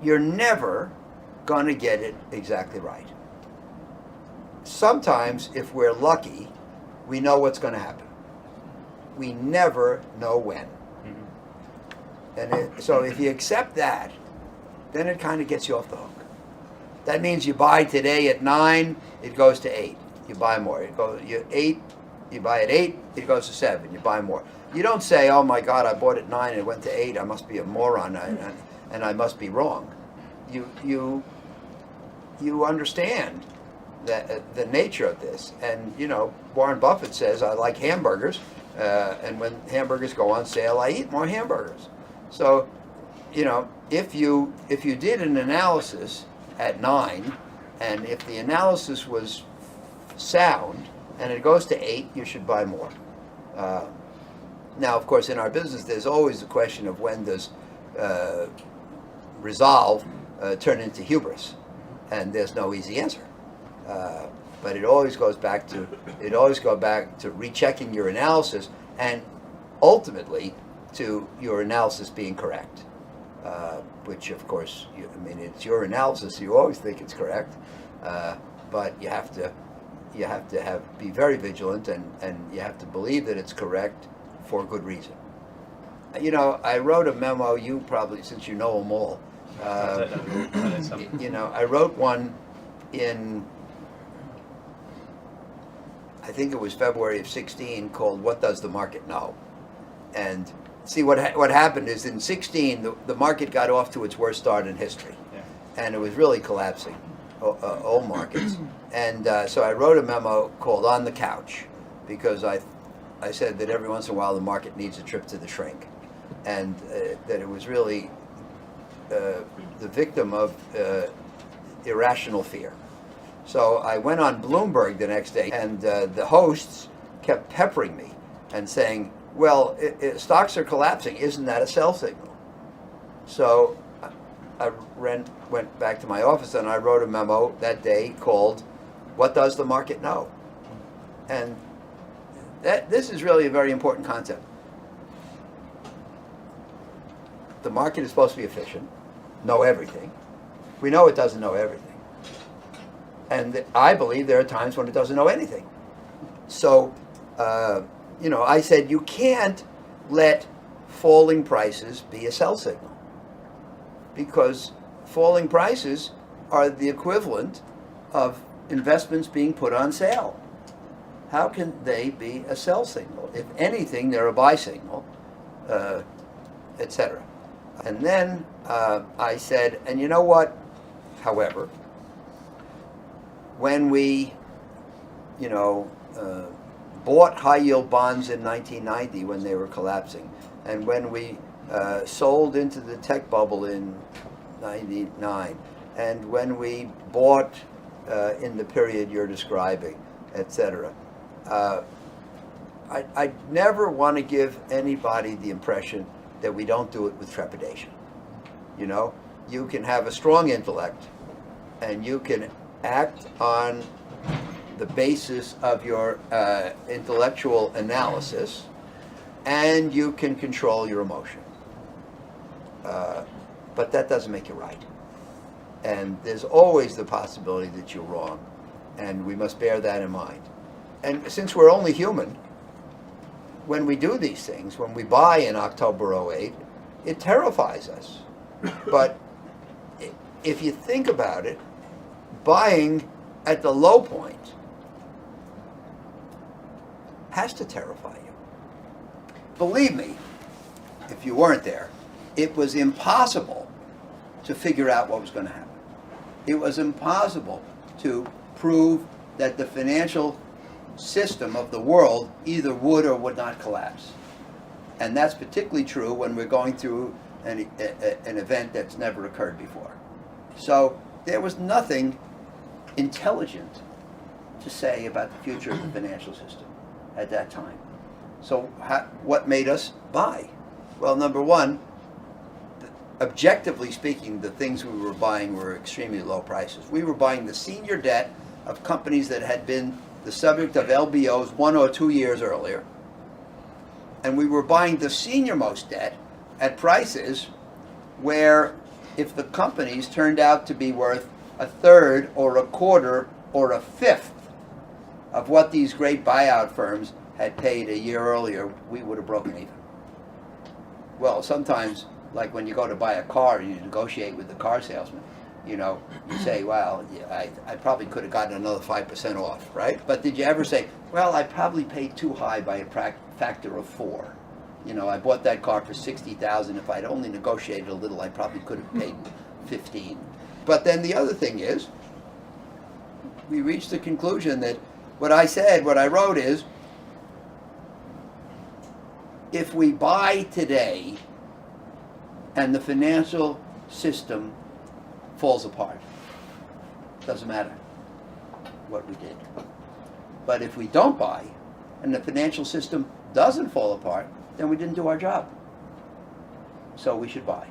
you're never going to get it exactly right. Sometimes, if we're lucky, we know what's going to happen. We never know when. And so if you accept that, then it kind of gets you off the hook. That means you buy today at 9, it goes to 8. You buy more. You buy at 8, it goes to 7. You buy more. You don't say, oh my God, I bought at 9 and it went to 8. I must be a moron and I must be wrong. You understand that the nature of this. And Warren Buffett says, I like hamburgers, and when hamburgers go on sale, I eat more hamburgers. So, if you did an analysis at 9, and if the analysis was sound and it goes to 8, you should buy more. Now, of course, in our business, there's always the question of when does resolve turn into hubris, and there's no easy answer. But it always goes back to rechecking your analysis, and ultimately to your analysis being correct. Which, of course, it's your analysis. You always think it's correct, but you have to be very vigilant, and you have to believe that it's correct for good reason. I wrote a memo. You probably, since you know them all. I wrote one in, I think it was February of 16, called "What Does the Market Know?" And see, what happened is in 16, the market got off to its worst start in history, and it was really collapsing, all markets. And so I wrote a memo called "On the Couch," because I said that every once in a while the market needs a trip to the shrink, and that it was really the victim of irrational fear. So I went on Bloomberg the next day, and the hosts kept peppering me and saying, well, stocks are collapsing. Isn't that a sell signal? So I went back to my office and I wrote a memo that day called "What Does the Market Know?" And this is really a very important concept. The market is supposed to be efficient, know everything. We know it doesn't know everything. And I believe there are times when it doesn't know anything. So, I said you can't let falling prices be a sell signal, because falling prices are the equivalent of investments being put on sale. How can they be a sell signal? If anything, they're a buy signal, etc. And then I said, and you know what? However, when we, bought high-yield bonds in 1990 when they were collapsing, and when we sold into the tech bubble in 99, and when we bought in the period you're describing, etc. I never want to give anybody the impression that we don't do it with trepidation. You can have a strong intellect, and you can act on the basis of your intellectual analysis, and you can control your emotion. But that doesn't make you right. And there's always the possibility that you're wrong, and we must bear that in mind. And since we're only human, when we do these things, when we buy in October 08, it terrifies us. But if you think about it, buying at the low point has to terrify you. Believe me, if you weren't there, it was impossible to figure out what was going to happen. It was impossible to prove that the financial system of the world either would or would not collapse. And that's particularly true when we're going through an event that's never occurred before. So there was nothing intelligent to say about the future of the financial system at that time. So what made us buy? Well, number one, objectively speaking, the things we were buying were extremely low prices. We were buying the senior debt of companies that had been the subject of LBOs 1 or 2 years earlier. And we were buying the senior most debt at prices where if the companies turned out to be worth a third or a quarter or a fifth of what these great buyout firms had paid a year earlier, we would have broken even. Well, sometimes, like when you go to buy a car, you negotiate with the car salesman. You know, you say, well, yeah, I probably could have gotten another 5% off, right? But did you ever say, well, I probably paid too high by a factor of 4? You know, I bought that car for $60,000. If I'd only negotiated a little, I probably could have paid 15. But then the other thing is, we reached the conclusion that what I wrote is, if we buy today and the financial system falls apart, doesn't matter what we did. But if we don't buy and the financial system doesn't fall apart, then we didn't do our job. So we should buy.